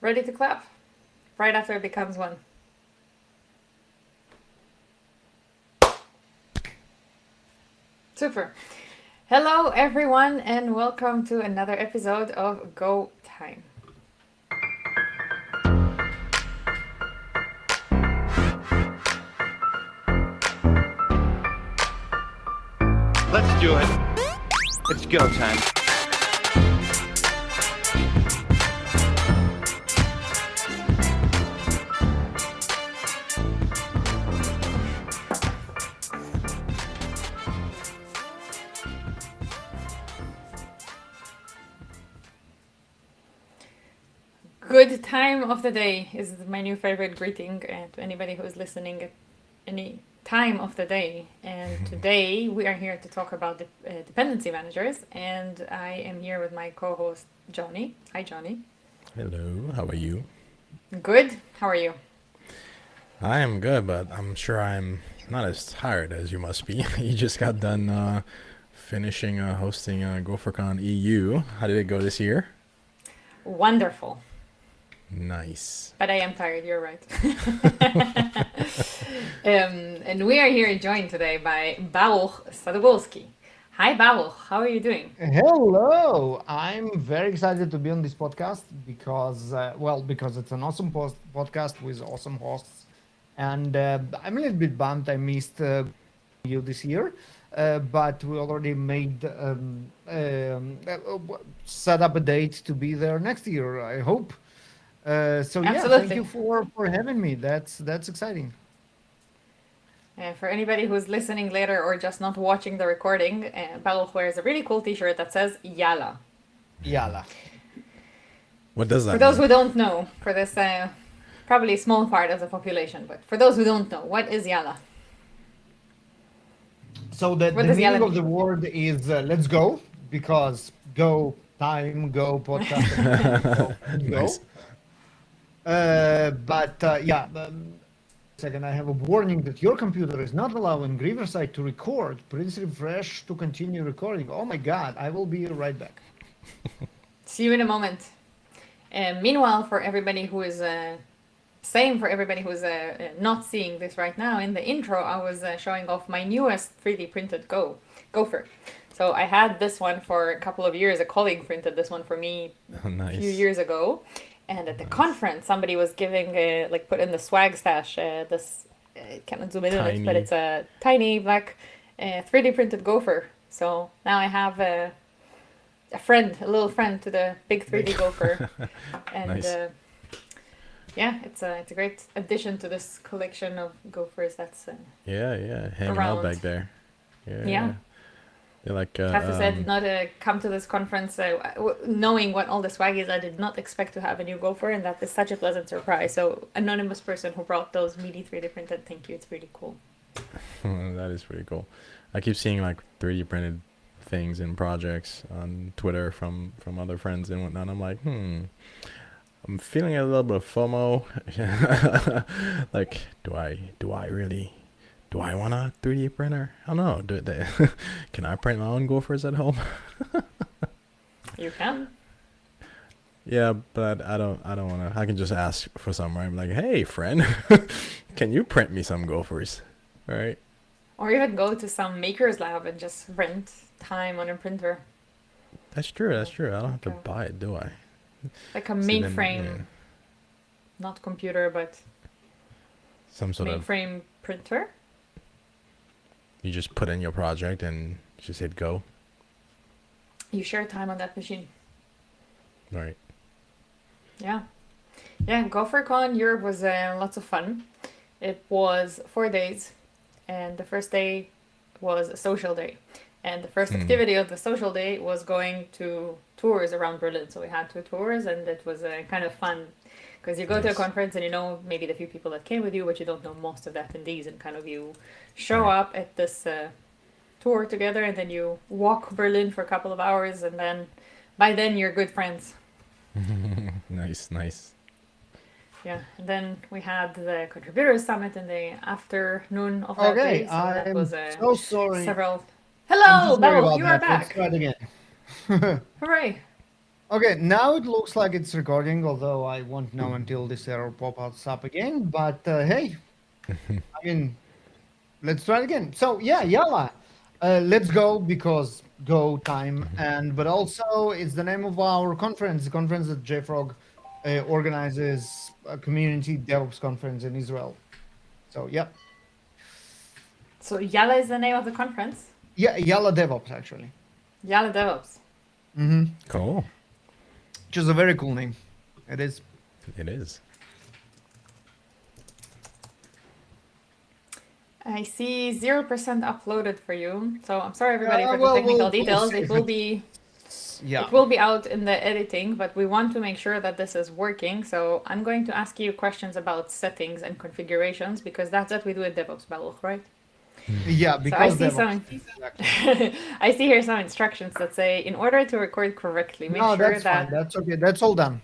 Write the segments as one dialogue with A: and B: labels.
A: Ready to clap? Right after it becomes one. Super. Hello, everyone, and welcome to another episode of Go Time.
B: Let's do it. It's go time.
A: Good time of the day is my new favorite greeting to anybody who is listening at any time of the day. And today we are here to talk about dependency managers. And I am here with my co-host Johnny. Hi, Johnny.
C: Hello, how are you?
A: Good. How are you?
C: I am good, but I'm sure I'm not as tired as you must be. You just got done finishing hosting GopherCon EU. How did it go this year?
A: Wonderful.
C: Nice.
A: But I am tired, you're right. And we are here joined today by Baruch Sadogursky. Hi, Baruch. How are you doing?
D: Hello, I'm very excited to be on this podcast because, because it's an awesome podcast with awesome hosts, and I'm a little bit bummed I missed you this year, but we already made set up a date to be there next year. I hope. So yeah,
A: Absolutely.
D: thank you for having me. That's exciting.
A: For anybody who's listening later or just not watching the recording, Baruch wears a really cool t-shirt that says Yalla.
D: Yalla.
C: What does that
A: For those
C: mean?
A: who don't know, for this probably small part of the population, but for those who don't know, what is Yalla?
D: So the
A: What does
D: meaning
A: yalla
D: of the
A: mean?
D: word is let's go, because go time, go podcast, go, let's go.
C: Nice.
D: Second, I have a warning that your computer is not allowing Riverside to record. Please refresh to continue recording. Oh my God, I will be right back.
A: See you in a moment. Meanwhile, for everybody who is not seeing this right now, in the intro, I was showing off my newest 3D printed gopher. So I had this one for a couple of years. A colleague printed this one for me a
C: Nice.
A: few years ago. And at the conference, somebody was giving, put in the swag stash, cannot zoom in on it, but
C: Tiny.
A: it's a tiny black 3D printed gopher. So now I have a little friend to the big 3D gopher. And
C: Nice.
A: it's a great addition to this collection of gophers that's
C: Yeah, hanging
A: Around.
C: out back there.
A: Yeah.
C: They're like
A: I have to say I did not come to this conference knowing what all the swag is. I did not expect to have a new gopher, and that is such a pleasant surprise. So anonymous person who brought those meaty 3D printed, thank you. It's really cool.
C: that is pretty cool. I keep seeing like 3D printed things and projects on Twitter from other friends and whatnot. I'm like, I'm feeling a little bit of FOMO. Like, do I really? Do I want a 3D printer? I don't know. Can I print my own gophers at home?
A: You can.
C: Yeah, but I don't want to. I can just ask for some, right? I'm like, hey, friend, can you print me some gophers? Right?
A: Or even go to some maker's lab and just rent time on a printer.
C: That's true. I don't have to
A: Okay.
C: buy it, do I?
A: Like a
C: So then,
A: mainframe,
C: yeah,
A: not computer, but
C: some sort of.
A: mainframe printer.
C: You just put in your project and just hit go.
A: You share time on that machine.
C: Right.
A: Yeah. Yeah, GopherCon Europe was lots of fun. It was 4 days, and the first day was a social day. And the first activity of the social day was going to tours around Berlin. So we had 2 tours, and it was kind of fun. Because you go to a
C: Nice.
A: conference and you know maybe the few people that came with you, but you don't know most of the attendees, and kind of you show
C: Right.
A: up at this tour together, and then you walk Berlin for a couple of hours, and then by then you're good friends.
C: Nice.
A: Yeah, and then we had the contributors summit in the afternoon of that
D: Okay,
A: day. So that
D: I'm
A: was
D: so sorry.
A: several.
D: I'm
A: Hello,
D: so sorry
A: Baruch,
D: about
A: you are
D: that. Let's
A: back.
D: try it again.
A: Hooray!
D: Okay, now it looks like it's recording, although I won't know until this error pops up again. But hey, I mean, let's try it again. So yeah, Yalla, let's go because go time, and but also it's the name of our conference, the conference that JFrog organizes, a community DevOps conference in Israel. So yeah,
A: So Yalla is the name of the conference.
D: yeah, Yalla DevOps actually.
A: Yalla DevOps.
D: Mm-hmm.
C: Cool.
D: Which is a very cool name. It is.
C: It is.
A: I see 0% uploaded for you. So I'm sorry everybody for
D: Well,
A: the technical
D: we'll
A: details.
D: save
A: It will
D: it.
A: be
D: Yeah.
A: it will be out in the editing, but we want to make sure that this is working. So I'm going to ask you questions about settings and configurations because that's what we do at DevOps Baruch, right?
D: Yeah,
A: So I
D: because
A: see
D: DevOps. Exactly.
A: I see here some instructions that say in order to record correctly, make
D: No,
A: sure
D: that's
A: that
D: fine. That's okay. That's all done.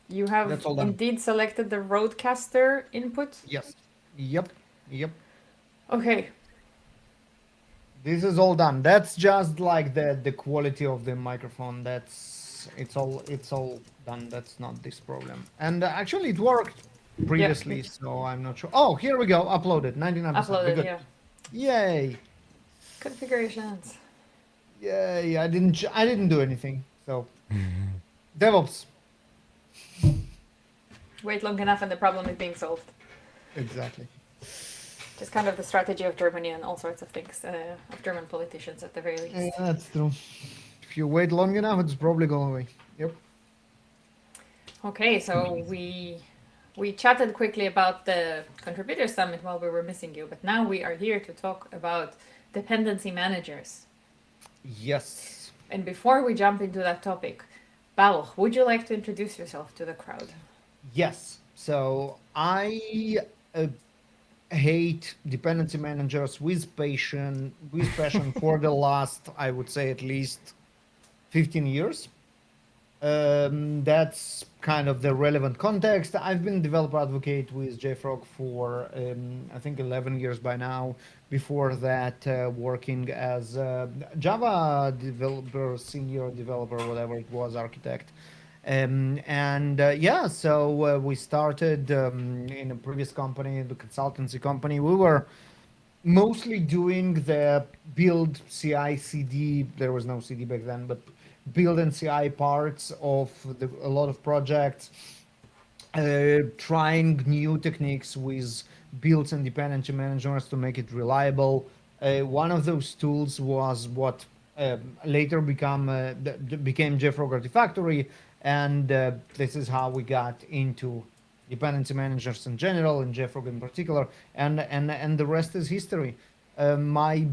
A: you have
D: That's all done.
A: indeed selected the roadcaster input.
D: Yes. Yep. Yep.
A: Okay.
D: This is all done. That's just like the quality of the microphone. It's all done. That's not this problem. And actually, it worked previously, so I'm not sure. Oh, here we go. Uploaded 99%. We're
A: Uploaded,
D: good.
A: yeah.
D: Yay!
A: Configurations.
D: Yay! I didn't do anything. So DevOps.
A: Wait long enough and the problem is being solved.
D: Exactly.
A: Just kind of the strategy of Germany and all sorts of things, of German politicians at the very
D: Yeah,
A: least.
D: that's true. If you wait long enough, it's probably going away. Yep.
A: Okay, so we chatted quickly about the contributor summit while we were missing you, but now we are here to talk about dependency managers.
D: Yes.
A: And before we jump into that topic, Baruch, would you like to introduce yourself to the crowd?
D: Yes. So I hate dependency managers with passion for the last, I would say, at least 15 years. That's kind of the relevant context. I've been developer advocate with JFrog for I think 11 years by now. Before that, working as a Java developer, senior developer, whatever it was, architect. Yeah, so we started in a previous company, the consultancy company. We were mostly doing the build CI CD. There was no CD back then, but build and CI parts of a lot of projects, trying new techniques with builds and dependency managers to make it reliable. One of those tools was what later became JFrog Artifactory, and this is how we got into dependency managers in general and JFrog in particular, and the rest is history. My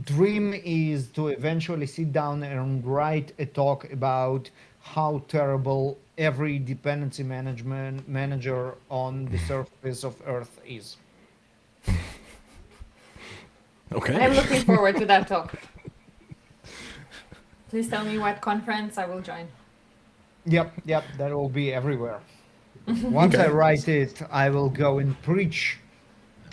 D: dream is to eventually sit down and write a talk about how terrible every dependency management manager on the surface of Earth is.
C: Okay.
A: I'm looking forward to that talk. Please tell me what conference I will join.
D: Yep, that will be everywhere. Once I write it, I will go and preach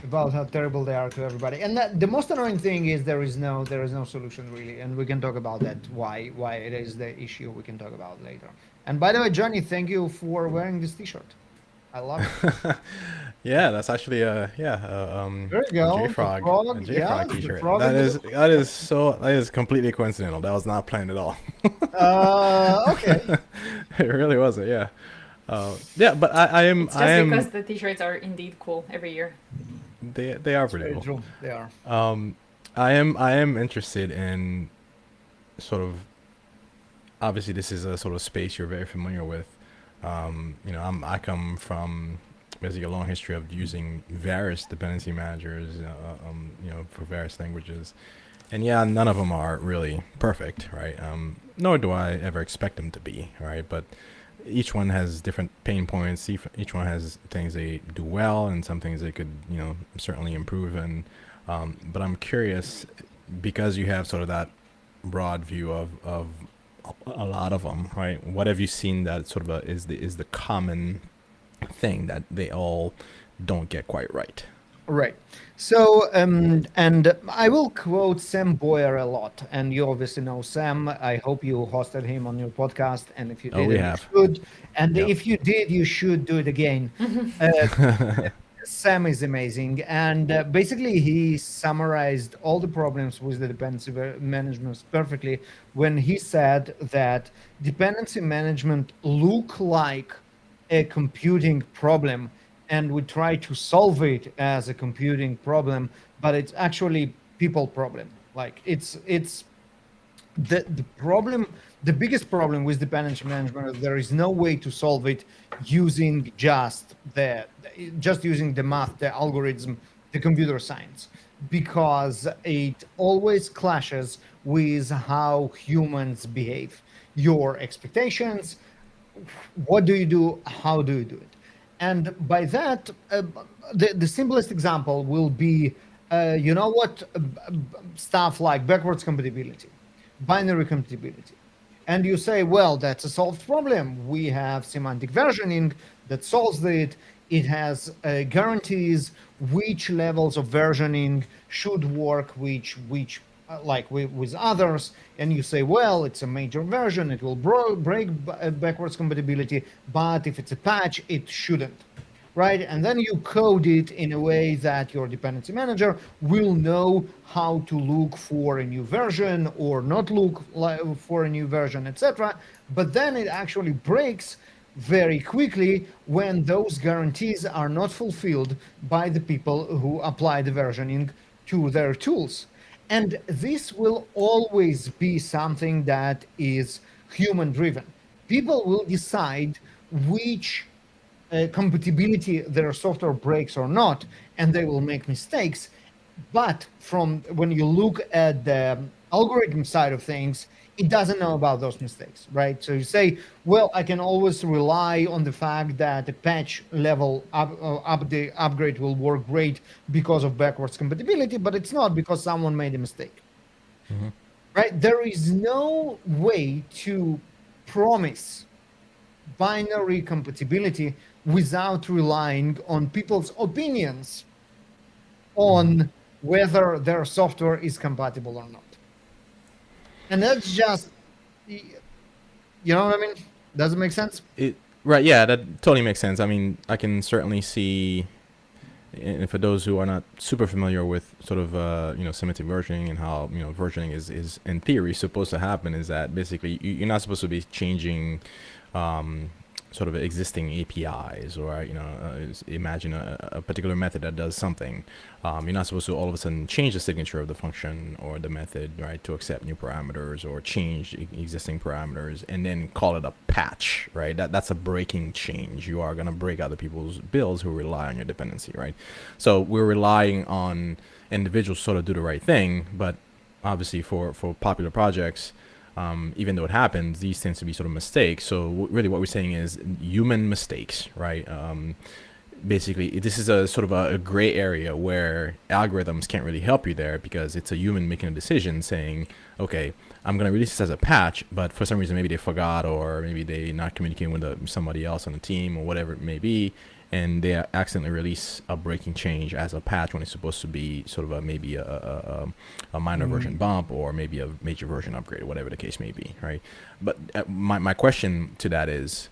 D: about how terrible they are to everybody. And the most annoying thing is there is no solution really, and we can talk about that why it is the issue. We can talk about it later. And by the way, Johnny, thank you for wearing this T-shirt. I love it.
C: Yeah, that's actually
D: There you go.
C: a
D: The
C: JFrog,
D: frog,
C: a JFrog
D: yes, the
C: T-shirt.
D: frog
C: That
D: and
C: that is completely coincidental. That was not planned at all.
D: Okay.
C: It really wasn't. Yeah. Yeah, but I am
A: It's just because the t-shirts are indeed cool every year.
C: they are pretty
D: Very
C: cool.
D: true. They are.
C: I am interested in sort of, obviously this is a sort of space you're very familiar with. I come from basically a long history of using various dependency managers, for various languages, and yeah, none of them are really perfect, right? Nor do I ever expect them to be, right? But each one has different pain points. Each one has things they do well, and some things they could, certainly improve. And but I'm curious, because you have sort of that broad view of a lot of them, right? What have you seen that sort of is the common thing that they all don't get quite right?
D: Right. So, and I will quote Sam Boyer a lot, and you obviously know Sam. I hope you hosted him on your podcast, and if you
C: Oh, we
D: didn't, you
C: have.
D: should. And
C: Yep.
D: if you did, you should do it again. Uh, Sam is amazing, and basically he summarized all the problems with the dependency management perfectly when he said that dependency management look like a computing problem, and we try to solve it as a computing problem, but it's actually people problem. Like it's the problem, the biggest problem with dependency management is there is no way to solve it using just using the math, the algorithm, the computer science, because it always clashes with how humans behave, your expectations, what do you do, how do you do it. And by that, the simplest example will be you know what, stuff like backwards compatibility, binary compatibility. And you say, well, that's a solved problem. We have semantic versioning that solves it. It has guarantees which levels of versioning should work, which like with others. And you say, well, it's a major version. It will break backwards compatibility. But if it's a patch, it shouldn't. Right? And then you code it in a way that your dependency manager will know how to look for a new version or not look for a new version, etc. But then it actually breaks very quickly when those guarantees are not fulfilled by the people who apply the versioning to their tools. And this will always be something that is human driven. People will decide which compatibility their software breaks or not, and they will make mistakes. But from when you look at the algorithm side of things, it doesn't know about those mistakes, right? So you say, well, I can always rely on the fact that the patch level update upgrade will work great because of backwards compatibility, but it's not because someone made a mistake.
C: Mm-hmm.
D: Right? There is no way to promise binary compatibility without relying on people's opinions on whether their software is compatible or not. And that's just, you know what I mean? Does it make sense?
C: Right, yeah, that totally makes sense. I mean, I can certainly see, and for those who are not super familiar with sort of symmetry versioning and how versioning is in theory supposed to happen, is that basically you're not supposed to be changing sort of existing APIs, or imagine a particular method that does something. You're not supposed to all of a sudden change the signature of the function or the method, right, to accept new parameters or change existing parameters and then call it a patch, right? That's a breaking change. You are going to break other people's builds who rely on your dependency, right? So we're relying on individuals to sort of do the right thing, but obviously for popular projects, even though it happens, these tend to be sort of mistakes. So really what we're saying is human mistakes, right? Basically, this is a sort of a gray area where algorithms can't really help you there, because it's a human making a decision saying, okay, I'm going to release this as a patch, but for some reason maybe they forgot, or maybe they not communicating with somebody else on the team or whatever it may be, and they accidentally release a breaking change as a patch when it's supposed to be sort of maybe a minor version bump or maybe a major version upgrade, or whatever the case may be, right? But my question to that is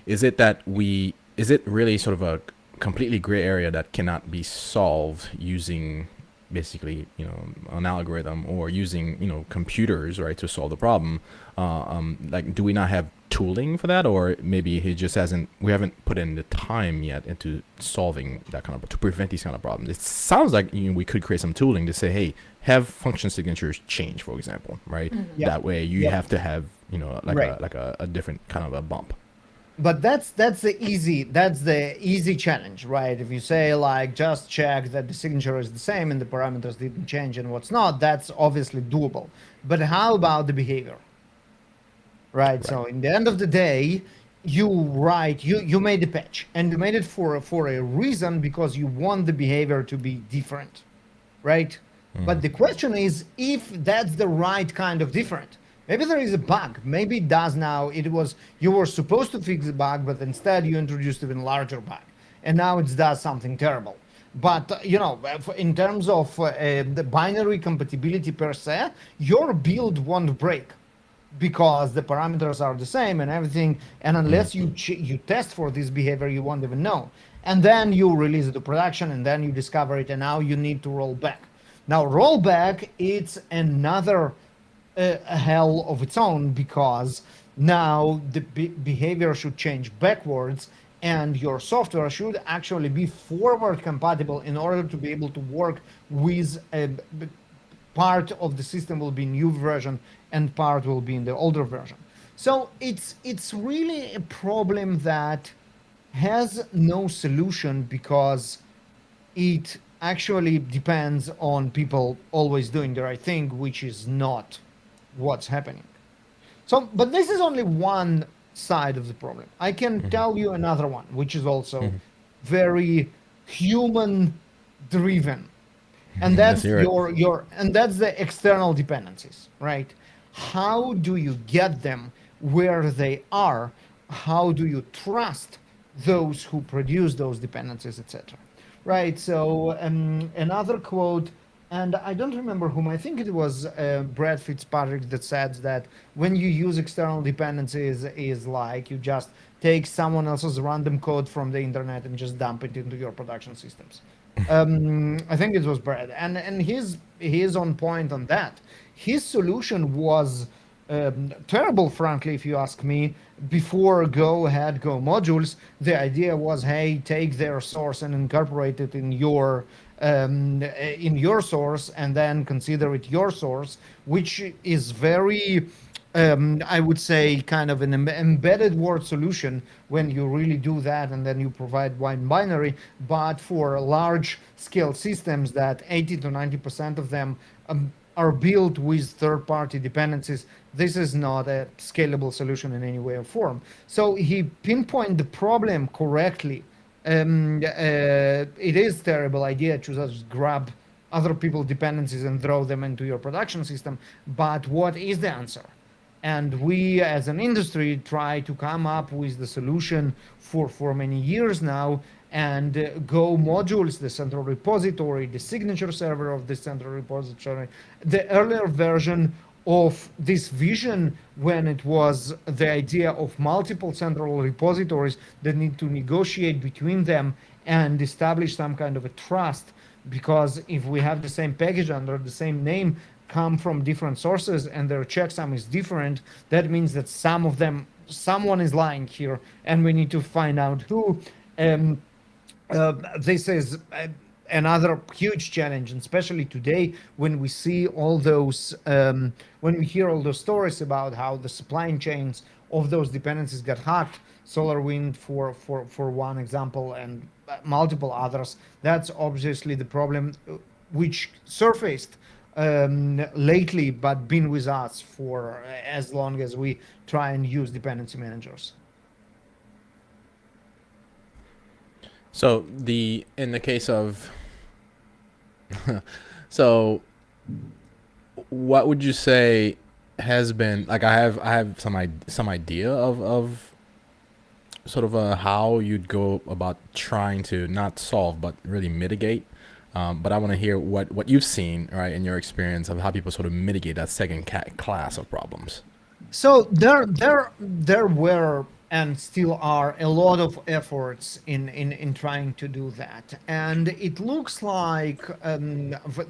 C: it really sort of a completely gray area that cannot be solved using basically an algorithm or using computers, right, to solve the problem? Like, do we not have tooling for that, or maybe we haven't put in the time yet into solving that kind of, to prevent these kind of problems? It sounds like we could create some tooling to say, hey, have function signatures change, for example, right?
D: Yep.
C: That way you have to have
D: Right.
C: a different kind of a bump.
D: But that's the easy challenge, right? If you say like just check that the signature is the same and the parameters didn't change and what's not, that's obviously doable. But how about the behavior? Right. So in the end of the day, you made the patch, and you made it for a reason, because you want the behavior to be different, right? But the question is if that's the right kind of different. Maybe there is a bug. Maybe it does now. You were supposed to fix the bug, but instead you introduced even larger bug, and now it does something terrible. But in terms of the binary compatibility per se, your build won't break because the parameters are the same and everything. And unless you test for this behavior, you won't even know. And then you release it to production, and then you discover it, and now you need to roll back. Now, rollback, it's another hell of its own, because now the behavior should change backwards, and your software should actually be forward compatible in order to be able to work with a part of the system will be new version and part will be in the older version. So it's really a problem that has no solution, because it actually depends on people always doing the right thing, which is not what's happening. So, but this is only one side of the problem. I can tell you another one, which is also very human driven. And that's that's the external dependencies, right? How do you get them where they are? How do you trust those who produce those dependencies, etc.? Right. So another quote, and I don't remember whom. I think it was Brad Fitzpatrick that said that when you use external dependencies, is like you just take someone else's random code from the internet and just dump it into your production systems. I think it was Brad, and he's on point on that. His solution was terrible, frankly, if you ask me. Before Go had Go modules, the idea was, hey, take their source and incorporate it in your source, and then consider it your source, which is very I would say kind of an embedded word solution when you really do that, and then you provide one binary. But for large scale systems that 80 to 90% of them are built with third-party dependencies, this is not a scalable solution in any way or form. So he pinpointed the problem correctly. It is a terrible idea to just grab other people's dependencies and throw them into your production system. But what is the answer? And we, as an industry, try to come up with the solution for many years now. And Go modules, the central repository, the signature server of the central repository, the earlier version of this vision, when it was the idea of multiple central repositories that need to negotiate between them and establish some kind of a trust. Because if we have the same package under the same name, come from different sources, and their checksum is different, that means that someone is lying here, and we need to find out who. This is another huge challenge, and especially today when we see all those, when we hear all those stories about how the supply chains of those dependencies got hacked, SolarWind for one example, and multiple others. That's obviously the problem which surfaced lately, but been with us for as long as we try and use dependency managers.
C: So in the case of so what would you say has been, like, I have some idea of sort of how you'd go about trying to not solve but really mitigate. But I want to hear what you've seen, right, in your experience of how people sort of mitigate that second class of problems.
D: So there were and still are a lot of efforts in trying to do that, and it looks like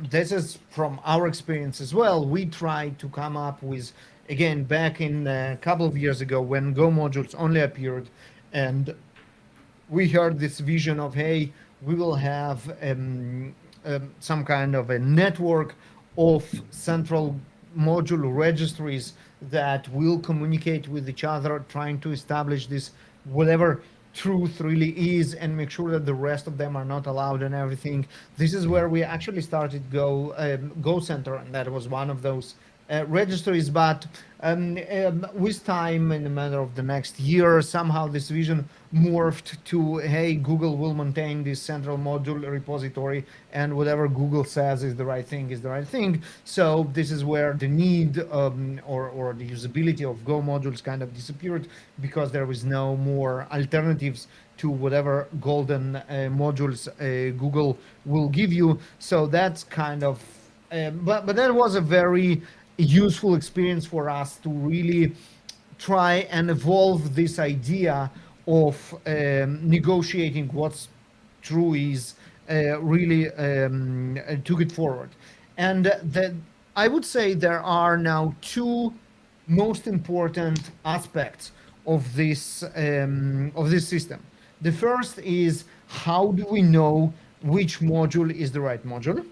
D: this is from our experience as well. We tried to come up with, again, back in a couple of years ago when Go modules only appeared, and we heard this vision of, hey, we will have some kind of a network of central module registries that will communicate with each other, trying to establish this, whatever truth really is, and make sure that the rest of them are not allowed and everything. This is where we actually started Go Center, and that was one of those registries. But with time, in a matter of the next year, somehow this vision morphed to, hey, Google will maintain this central module repository, and whatever Google says is the right thing is the right thing. So this is where the need or the usability of Go modules kind of disappeared, because there was no more alternatives to whatever golden modules Google will give you. So that's kind of, but that was a very useful experience for us to really try and evolve this idea of negotiating what's true is really took it forward. And I would say there are now two most important aspects of this system. The first is, how do we know which module is the right module?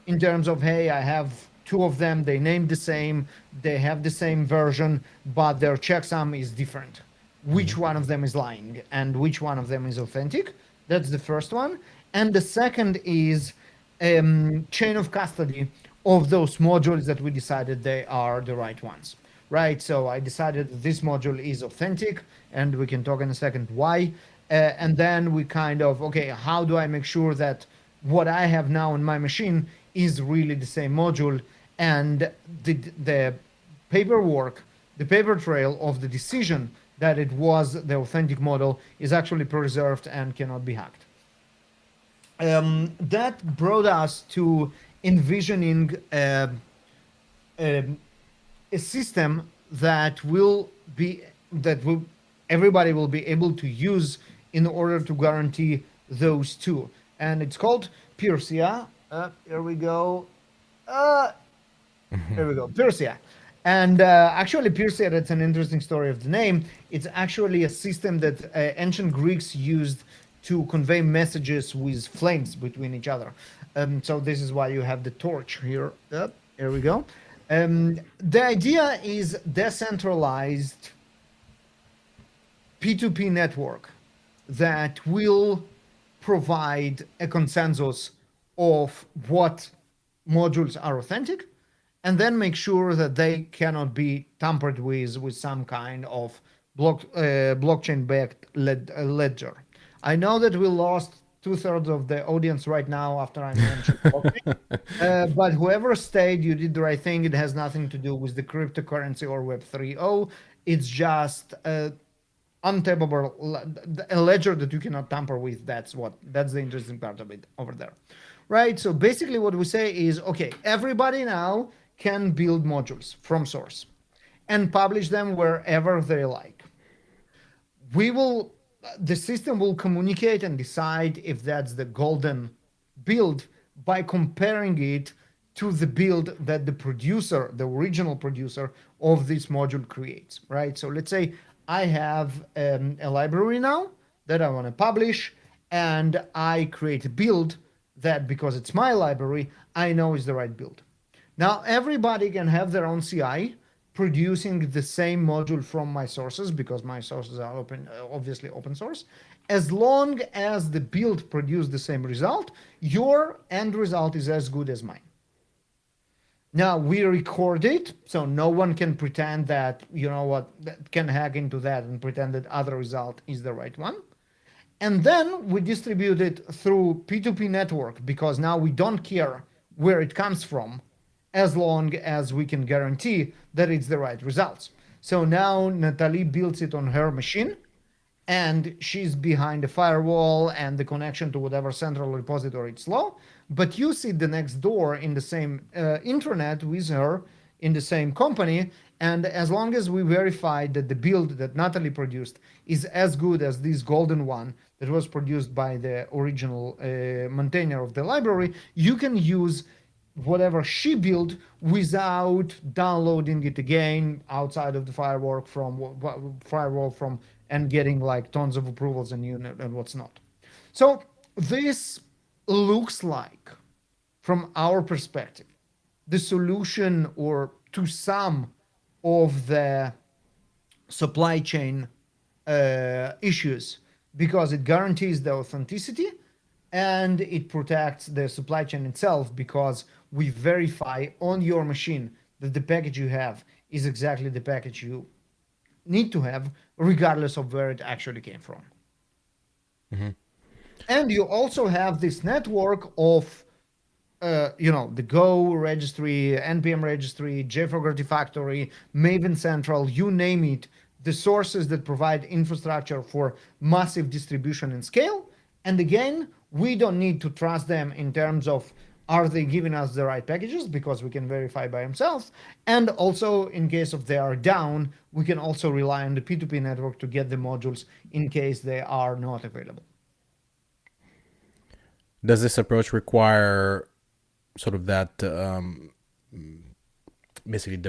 D: In terms of, hey, I have two of them, they named the same, they have the same version, but their checksum is different. Which one of them is lying and which one of them is authentic? That's the first one. And the second is chain of custody of those modules that we decided they are the right ones, right? So I decided this module is authentic, and we can talk in a second why. And then we kind of, okay, how do I make sure that what I have now on my machine is really the same module, and the paperwork, the paper trail of the decision that it was the authentic model is actually preserved and cannot be hacked. That brought us to envisioning a system that everybody will be able to use in order to guarantee those two. And it's called Pirsia. Here we go. Here we go, Pirsia. And actually, Pirsia, that's an interesting story of the name. It's actually a system that ancient Greeks used to convey messages with flames between each other. So this is why you have the torch here. Here we go. The idea is decentralized P2P network that will provide a consensus of what modules are authentic, and then make sure that they cannot be tampered with some kind of blockchain-backed ledger. I know that we lost 2/3 of the audience right now after I mentioned blockchain, but whoever stayed, you did the right thing. It has nothing to do with the cryptocurrency or Web 3.0. It's just untappable, a ledger that you cannot tamper with. That's the interesting part of it over there, right? So basically what we say is, okay, everybody now can build modules from source and publish them wherever they like. The system will communicate and decide if that's the golden build by comparing it to the build that the producer, the original producer of this module creates, right? So let's say I have a library now that I want to publish, and I create a build that, because it's my library, I know is the right build. Now everybody can have their own CI producing the same module from my sources, because my sources are obviously open source. As long as the build produced the same result, your end result is as good as mine. Now we record it, so no one can pretend that, that can hack into that and pretend that other result is the right one. And then we distribute it through P2P network, because now we don't care where it comes from, as long as we can guarantee that it's the right results. So now Natalie builds it on her machine, and she's behind a firewall, and the connection to whatever central repository is slow. But you sit the next door in the same intranet with her in the same company, and as long as we verify that the build that Natalie produced is as good as this golden one that was produced by the original maintainer of the library, you can use whatever she built without downloading it again outside of the firewall from and getting like tons of approvals and what's not. So this looks like, from our perspective, the solution or to some of the supply chain issues, because it guarantees the authenticity and it protects the supply chain itself, because we verify on your machine that the package you have is exactly the package you need to have, regardless of where it actually came from. Mm-hmm. And you also have this network of, the Go registry, NPM registry, JFrog Artifactory, Maven Central, you name it, the sources that provide infrastructure for massive distribution and scale. And again, we don't need to trust them in terms of are they giving us the right packages, because we can verify by themselves. And also, in case of they are down, we can also rely on the P2P network to get the modules in case they are not available.
C: Does this approach require sort of that basically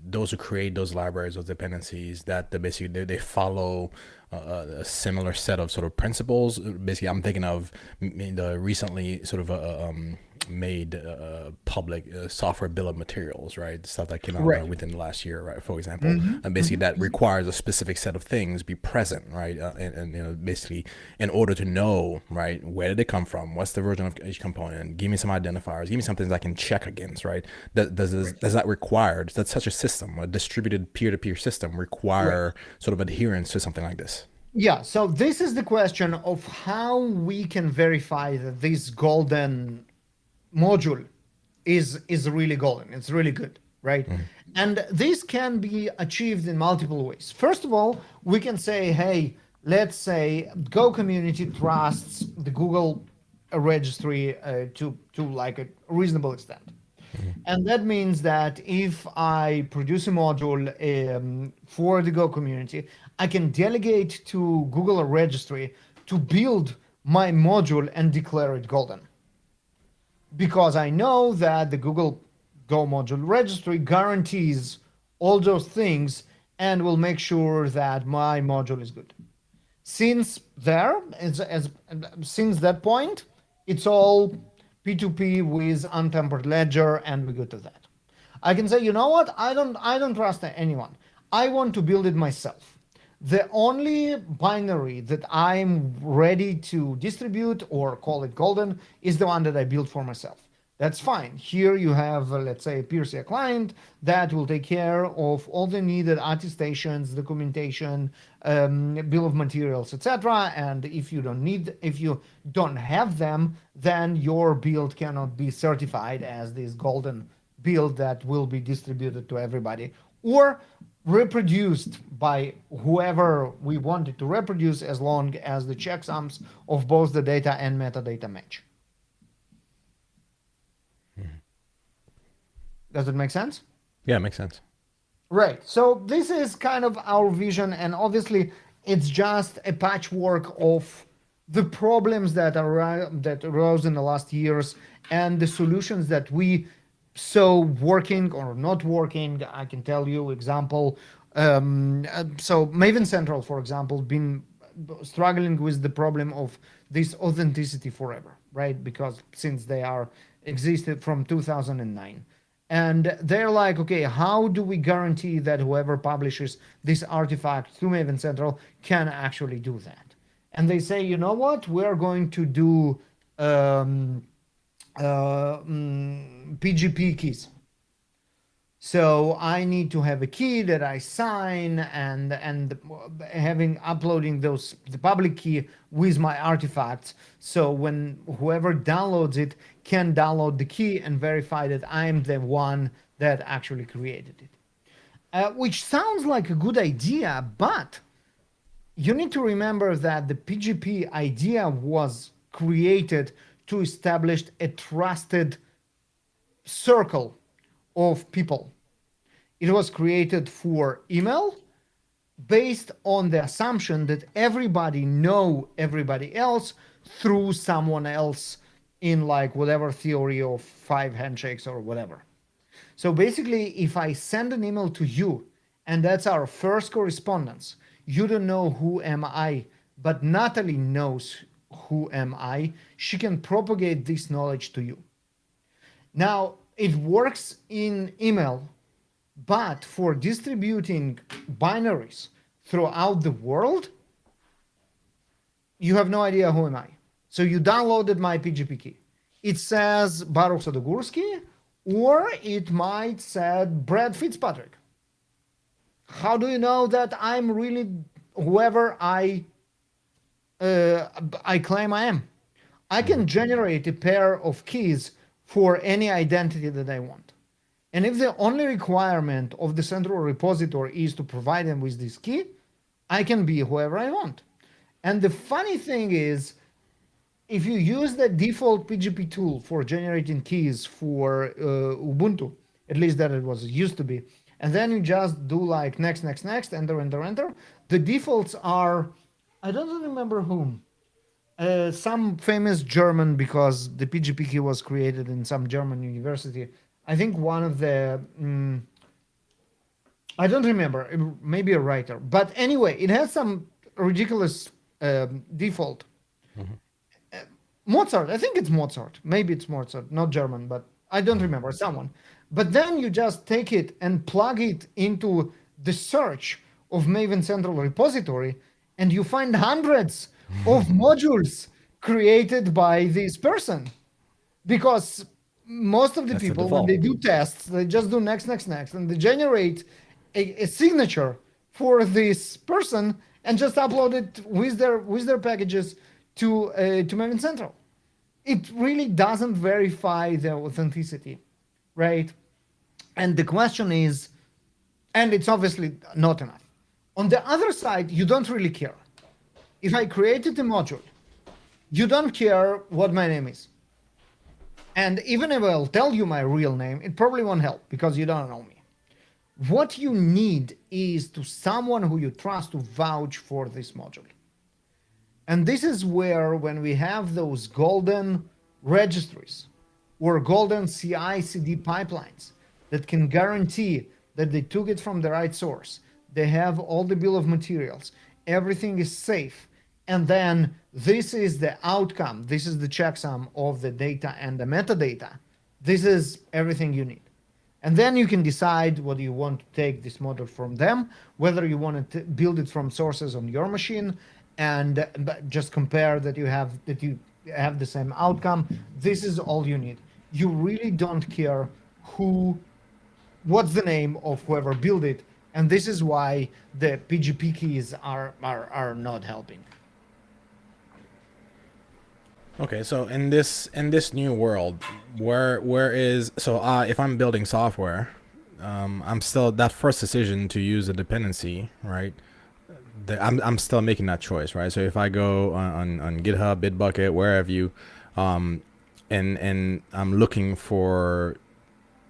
C: those who create those libraries, those dependencies, that basically they follow a similar set of sort of principles? Basically, I'm thinking of the recently sort of made public software bill of materials, right? Stuff that came out within the last year, right? For example, and basically that requires a specific set of things be present, right? And you know, basically, in order to know, right, where did it come from? What's the version of each component? Give me some identifiers. Give me something that I can check against, right? Does that require? Does such a system, a distributed peer-to-peer system, require sort of adherence to something like this?
D: Yeah, so this is the question of how we can verify that this golden module is really golden. It's really good, right? And this can be achieved in multiple ways. First of all, we can say, hey, let's say Go community trusts the Google registry to like a reasonable extent. And that means that if I produce a module for the Go community, I can delegate to Google registry to build my module and declare it golden. Because I know that the Google Go module registry guarantees all those things and will make sure that my module is good. Since since that point, it's all P2P with untempered ledger, and we're good to that. I can say, you know what? I don't trust anyone. I want to build it myself. The only binary that I'm ready to distribute or call it golden is the one that I built for myself. That's fine. Here you have, let's say, a Pistunovich client that will take care of all the needed attestations, documentation, bill of materials, etc. And if you don't have them, then your build cannot be certified as this golden build that will be distributed to everybody or reproduced by whoever we want it to reproduce, as long as the checksums of both the data and metadata match. Does it make sense?
C: Yeah, it makes sense.
D: Right. So this is kind of our vision, and obviously it's just a patchwork of the problems that arose in the last years and the solutions that we saw working or not working. I can tell you example. So Maven Central, for example, been struggling with the problem of this authenticity forever, right? Because since they are existed from 2009. And they're like, okay, how do we guarantee that whoever publishes this artifact through Maven Central can actually do that? And they say, you know what? We're going to do PGP keys. So I need to have a key that I sign and uploading the public key with my artifacts. So when whoever downloads it can download the key and verify that I'm the one that actually created it. Which sounds like a good idea, but you need to remember that the PGP idea was created to establish a trusted circle of people. It was created for email based on the assumption that everybody know everybody else through someone else in like whatever theory of 5 handshakes or whatever. So basically, if I send an email to you and that's our first correspondence, you don't know who am I, but Natalie knows who am I. She can propagate this knowledge to you. Now, it works in email, but for distributing binaries throughout the world, you have no idea who am I. So you downloaded my PGP key. It says Baruch Sadogursky, or it might say Brad Fitzpatrick. How do you know that I'm really whoever I claim I am? I can generate a pair of keys for any identity that I want. And if the only requirement of the central repository is to provide them with this key, I can be whoever I want. And the funny thing is, if you use the default PGP tool for generating keys for Ubuntu, at least that it was used to be, and then you just do like next, next, next, enter, enter, enter, the defaults are, I don't remember whom, some famous German, because the PGP key was created in some German university. I think one of the, I don't remember, maybe a writer. But anyway, it has some ridiculous default. Mozart, I think it's Mozart. Maybe it's Mozart, not German, but I don't remember, someone. But then you just take it and plug it into the search of Maven Central Repository, and you find hundreds of modules created by this person. Because most of the
C: That's the
D: people, when
C: default.
D: they do tests, they just do next, next, next, and they generate a signature for this person and just upload it with their packages to Maven Central. It really doesn't verify the authenticity, right? And the question is, and it's obviously not enough. On the other side, you don't really care. If I created a module, you don't care what my name is. And even if I'll tell you my real name, it probably won't help because you don't know me. What you need is to someone who you trust to vouch for this module. And this is where, when we have those golden registries or golden CI/CD pipelines that can guarantee that they took it from the right source, they have all the bill of materials, everything is safe, and then this is the outcome, this is the checksum of the data and the metadata. This is everything you need. And then you can decide whether you want to take this model from them, whether you want to build it from sources on your machine, and just compare that you have the same outcome. This is all you need. You really don't care what's the name of whoever built it, and this is why the PGP keys are not helping.
C: Okay, so in this new world, where is if I'm building software, I'm still that first decision to use a dependency, right? I'm still making that choice, right? So if I go on GitHub, Bitbucket, wherever you, and I'm looking for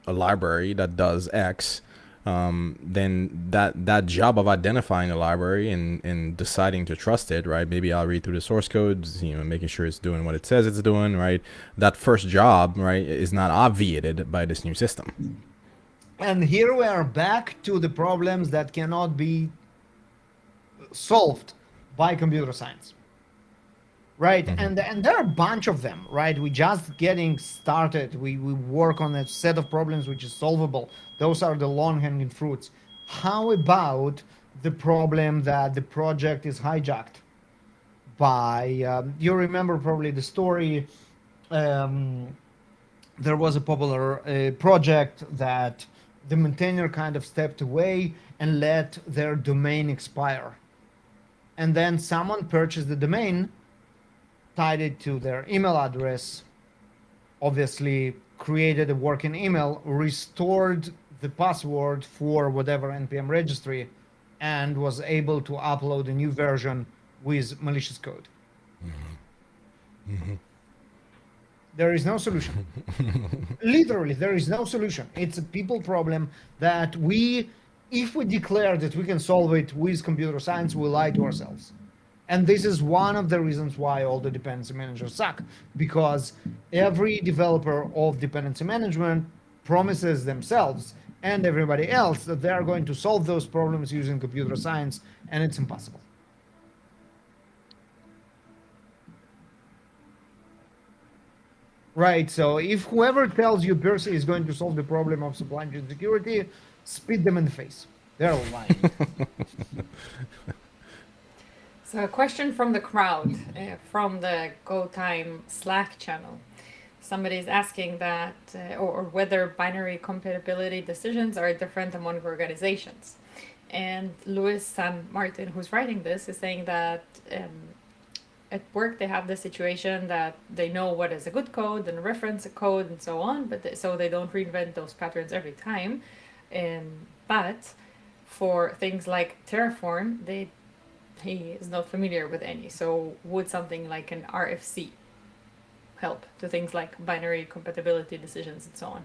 C: a library that does X, then that job of identifying a library and deciding to trust it, right? Maybe I'll read through the source codes, making sure it's doing what it says it's doing, right? That first job, right, is not obviated by this new system.
D: And here we are back to the problems that cannot be solved by computer science, right? And there are a bunch of them, right? We just getting started. We work on a set of problems which is solvable. Those are the long-hanging fruits. How about the problem that the project is hijacked by, you remember probably the story, there was a popular project that the maintainer kind of stepped away and let their domain expire. And then someone purchased the domain, tied it to their email address, obviously created a working email, restored the password for whatever NPM registry, and was able to upload a new version with malicious code. There is no solution. Literally, there is no solution. It's a people problem that if we declare that we can solve it with computer science, we lie to ourselves. And this is one of the reasons why all the dependency managers suck, because every developer of dependency management promises themselves and everybody else that they are going to solve those problems using computer science, and it's impossible. Right, so if whoever tells you Boursiquot is going to solve the problem of supply chain security, spit them in the face. They're lying.
A: So a question from the crowd, from the GoTime Slack channel. Somebody is asking that, or whether binary compatibility decisions are different among organizations. And Louis San Martin, who's writing this, is saying that at work they have the situation that they know what is a good code and reference a code and so on, but so they don't reinvent those patterns every time. But for things like Terraform, he is not familiar with any. So would something like an RFC help to things like binary compatibility decisions and so on?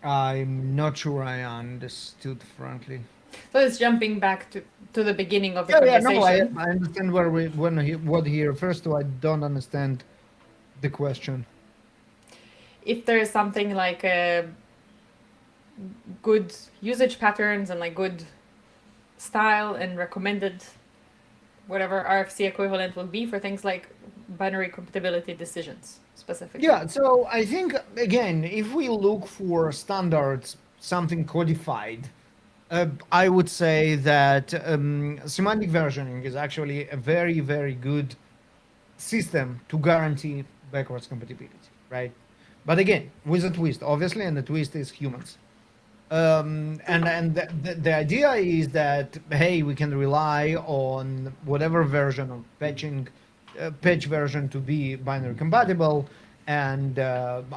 D: I'm not sure I understood, frankly.
A: So it's jumping back to the beginning of the
D: Yeah,
A: conversation.
D: no, I understand what he refers to. I don't understand the question.
A: If there is something like good usage patterns and like good style and recommended whatever RFC equivalent will be for things like binary compatibility decisions specifically.
D: Yeah, so I think again, if we look for standards, something codified, I would say that semantic versioning is actually a very, very good system to guarantee backwards compatibility, right? But again, with a twist, obviously, and the twist is humans. And the idea is that hey, we can rely on whatever version of patch version to be binary compatible, and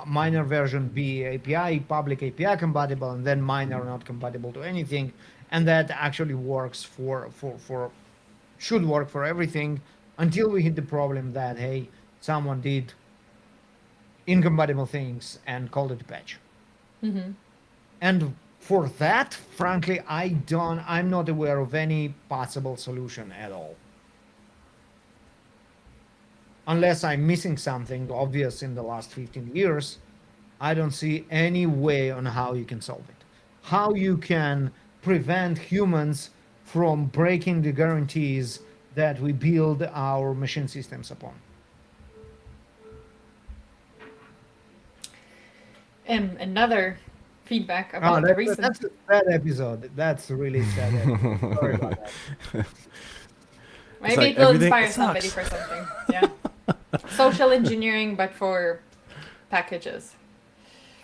D: minor version be API public API compatible, and then minor not compatible to anything, and that actually works for should work for everything until we hit the problem that hey, someone did incompatible things and called it a patch.
A: Mm-hmm.
D: And for that, frankly, I'm not aware of any possible solution at all. Unless I'm missing something obvious in the last 15 years, I don't see any way on how you can solve it. How you can prevent humans from breaking the guarantees that we build our machine systems upon.
A: Another feedback about the recent.
D: That's a sad episode. That's a really sad episode. Sorry about that.
A: Maybe
C: like
A: it will
C: everything
A: inspire somebody
C: sucks.
A: for something. Yeah. Social engineering, but for packages.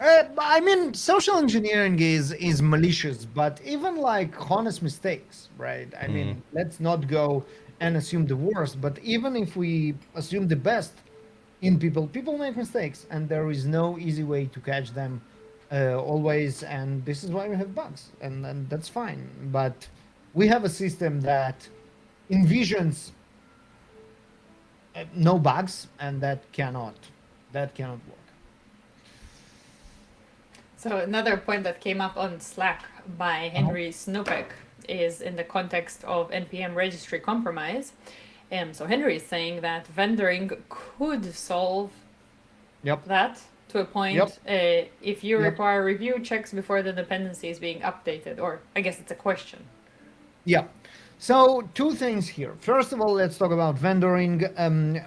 D: I mean, social engineering is malicious, but even like honest mistakes, right? I mean, let's not go and assume the worst, but even if we assume the best in people, people make mistakes, and there is no easy way to catch them always, and this is why we have bugs, and that's fine. But we have a system that envisions no bugs, and that cannot work.
A: So another point that came up on Slack by Henry Snopek is in the context of NPM registry compromise. So Henry is saying that vendoring could solve that to a point if you require review checks before the dependency is being updated, or I guess it's a question.
D: Yeah. So two things here. First of all, let's talk about vendoring.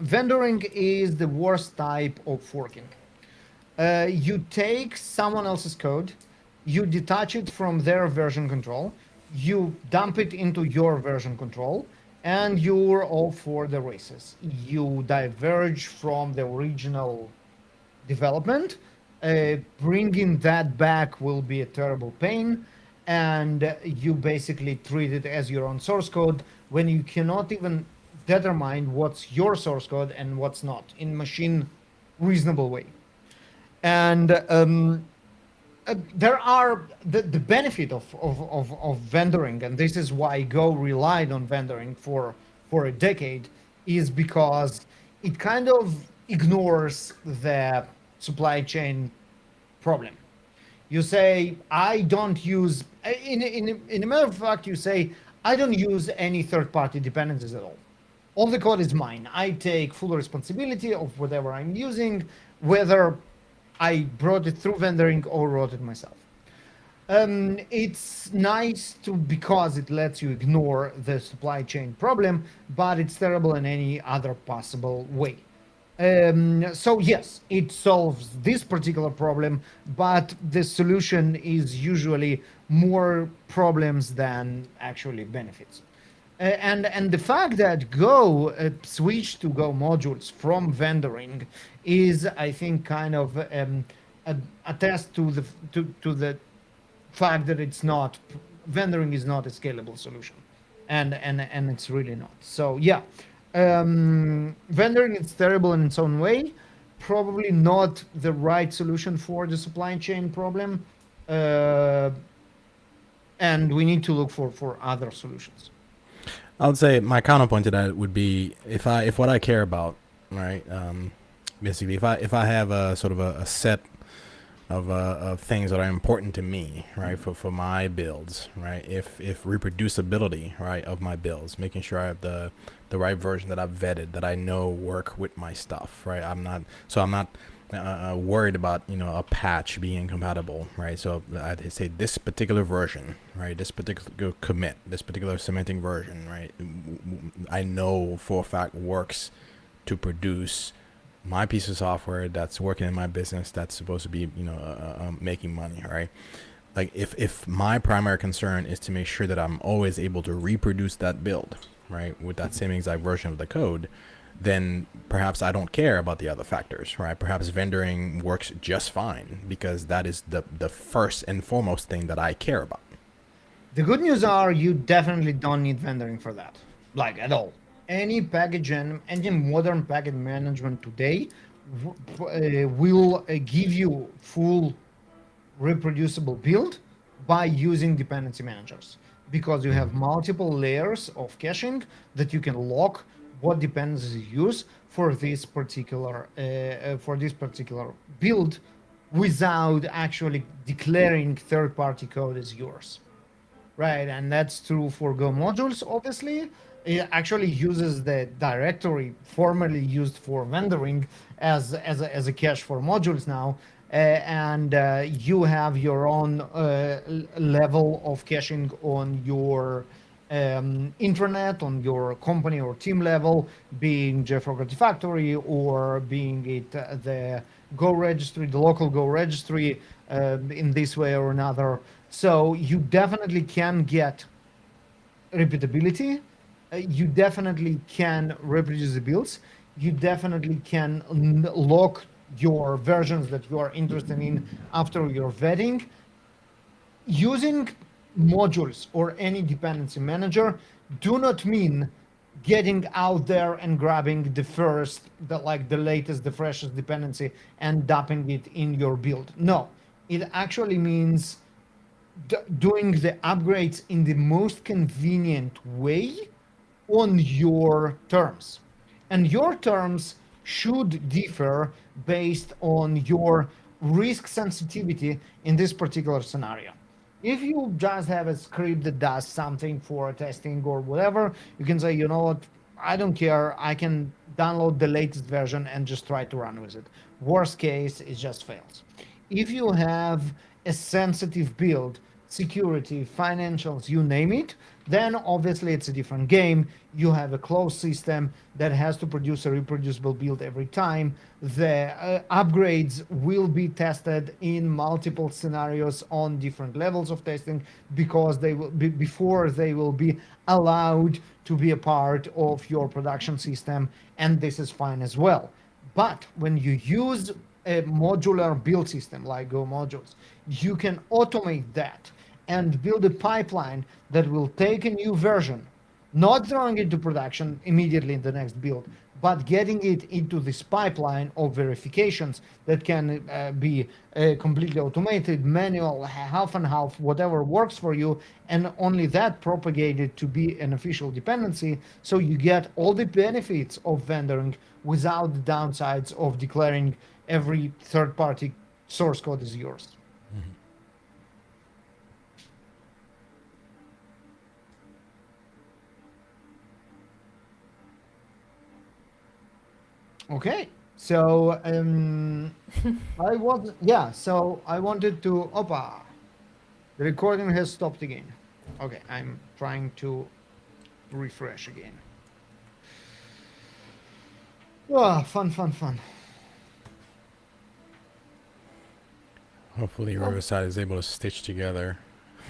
D: Vendoring is the worst type of forking. You take someone else's code, you detach it from their version control, you dump it into your version control, and you're all for the races. You diverge from the original development. Bringing that back will be a terrible pain, and you basically treat it as your own source code when you cannot even determine what's your source code and what's not in machine reasonable way. And there are the benefit of vendoring, and this is why Go relied on vendoring for a decade, is because it kind of ignores the supply chain problem. You say, I don't use, in a matter of fact, you say, I don't use any third-party dependencies at all. All the code is mine. I take full responsibility of whatever I'm using, whether I brought it through vendoring or wrote it myself. It's nice because it lets you ignore the supply chain problem, but it's terrible in any other possible way. So yes, it solves this particular problem, but the solution is usually more problems than actually benefits. And the fact that Go switched to Go modules from vendoring is, I think, kind of attest to the fact that vendoring is not a scalable solution. and it's really not. So yeah, vendoring is terrible in its own way, probably not the right solution for the supply chain problem, and we need to look for other solutions.
C: I would say my counterpoint to that would be if what I care about, right? Basically, if I have a sort of a set of things that are important to me, right, for my builds, right? If reproducibility, right, of my builds, making sure I have the right version that I've vetted, that I know work with my stuff, right? I'm not worried about, you know, a patch being incompatible, right? So I'd say this particular version, right, this particular commit, this particular cementing version, right, I know for a fact works to produce my piece of software that's working in my business, that's supposed to be, you know, making money, right? Like if my primary concern is to make sure that I'm always able to reproduce that build, right, with that same exact version of the code, then perhaps I don't care about the other factors, right? Perhaps vendoring works just fine because that is the first and foremost thing that I care about.
D: The good news are you definitely don't need vendoring for that, like at all. Any modern package management today will give you full reproducible build by using dependency managers, because you have multiple layers of caching that you can lock what dependencies you use for this particular build without actually declaring third-party code as yours. Right, and that's true for Go modules, obviously. It actually uses the directory formerly used for vendoring as a cache for modules now. And you have your own level of caching on your intranet, on your company or team level, being JFrog Artifactory or being it the Go registry, the local Go registry, in this way or another. So you definitely can get repeatability. You definitely can reproduce the builds. You definitely can lock your versions that you are interested in after your vetting. Using modules or any dependency manager do not mean getting out there and grabbing the latest, the freshest dependency and dumping it in your build. No, it actually means doing the upgrades in the most convenient way on your terms. And your terms should differ based on your risk sensitivity in this particular scenario. If you just have a script that does something for testing or whatever, you can say, you know what, I don't care. I can download the latest version and just try to run with it. Worst case, it just fails. If you have a sensitive build, security, financials, you name it, then obviously it's a different game. You have a closed system that has to produce a reproducible build every time. The upgrades will be tested in multiple scenarios on different levels of testing, because they will be before they will be allowed to be a part of your production system, and this is fine as well. But when you use a modular build system like Go modules, you can automate that and build a pipeline that will take a new version, not throwing it to production immediately in the next build, but getting it into this pipeline of verifications that can be completely automated, manual, half and half, whatever works for you, and only that propagated to be an official dependency, so you get all the benefits of vendoring without the downsides of declaring every third-party source code is yours.
C: Mm-hmm.
D: Okay, so I wanted to. Opa, the recording has stopped again. Okay, I'm trying to refresh again. Oh, fun.
C: Hopefully Riverside is able to stitch together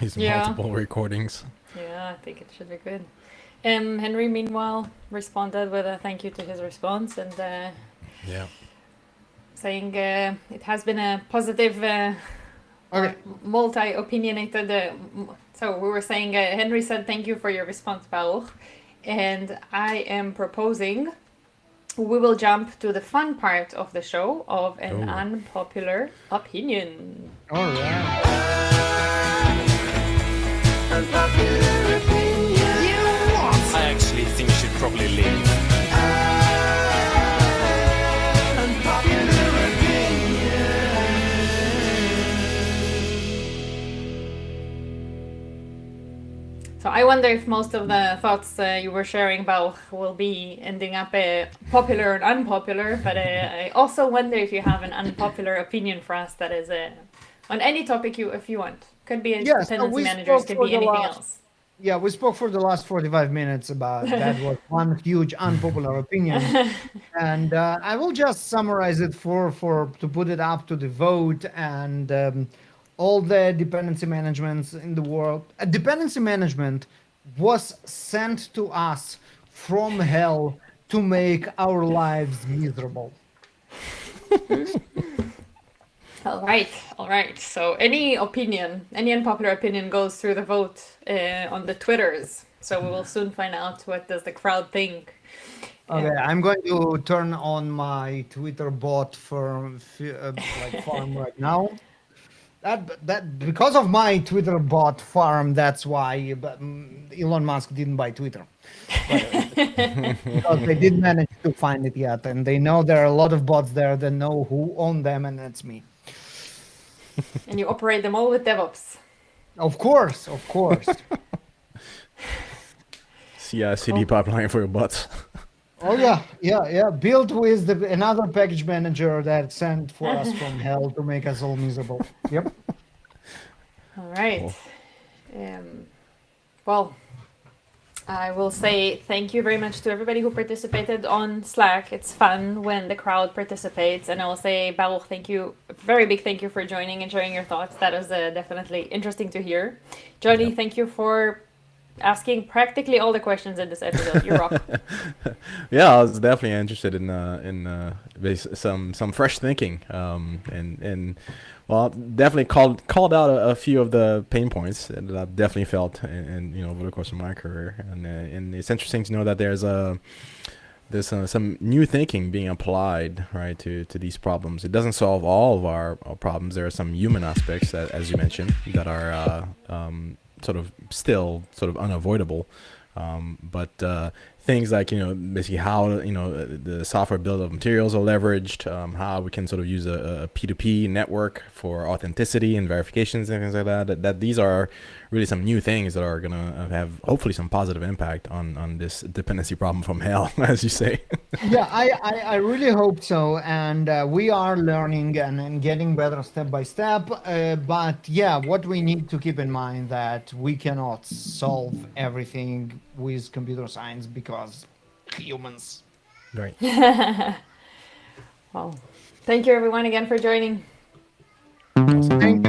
C: these
A: Yeah.
C: multiple recordings.
A: Yeah, I think it should be good. Henry, meanwhile, responded with a thank you to his response and
C: Yeah.
A: saying it has been a positive
D: Okay.
A: multi-opinionated. So we were saying, Henry said, thank you for your response, Baruch. And I am proposing we will jump to the fun part of the show of an
C: Oh.
A: unpopular opinion.
D: All right.
E: I actually think you should probably leave.
A: So I wonder if most of the thoughts you were sharing about will be ending up popular and unpopular, but I also wonder if you have an unpopular opinion for us that is on any topic if you want. Could be
D: Yes,
A: dependency
D: we
A: managers,
D: spoke
A: could
D: for
A: be
D: the
A: anything
D: last-
A: else.
D: Yeah, we spoke for the last 45 minutes about that was one huge unpopular opinion. And I will just summarize it for to put it up to the vote and all the dependency managements in the world. Dependency management was sent to us from hell to make our lives miserable.
A: All right. So any opinion, any unpopular opinion goes through the vote on the Twitters. So we will soon find out what does the crowd think.
D: Okay, I'm going to turn on my Twitter bot for farm right now. That because of my Twitter bot farm, that's why Elon Musk didn't buy Twitter. Because they didn't manage to find it yet, and they know there are a lot of bots there that know who own them, and that's me.
A: And you operate them all with DevOps.
D: Of course.
C: CI/CD pipeline for your bots.
D: Oh yeah. Built with another package manager that sent for us from hell to make us all miserable. Yep.
A: All right. Well, I will say thank you very much to everybody who participated on Slack. It's fun when the crowd participates. And I will say, Baruch, thank you. A very big thank you for joining and sharing your thoughts. That was definitely interesting to hear. Johnny, thank you for asking practically all the questions in this episode. You rock.
C: Yeah, I was definitely interested in some fresh thinking, and well, definitely called out a few of the pain points that I've definitely felt, and over the course of my career, and it's interesting to know that there's some new thinking being applied, right, to these problems. It doesn't solve all of our problems. There are some human aspects that, as you mentioned, that are still unavoidable, but things like basically how the software bill of materials are leveraged, how we can sort of use a P2P network for authenticity and verifications and things like that these are really some new things that are gonna have hopefully some positive impact on this dependency problem from hell, as you say.
D: Yeah, I really hope so, and we are learning and getting better step by step, but yeah, what we need to keep in mind that we cannot solve everything with computer science because humans.
C: Right.
A: Well, thank you everyone again for joining.
C: Awesome.
D: Thank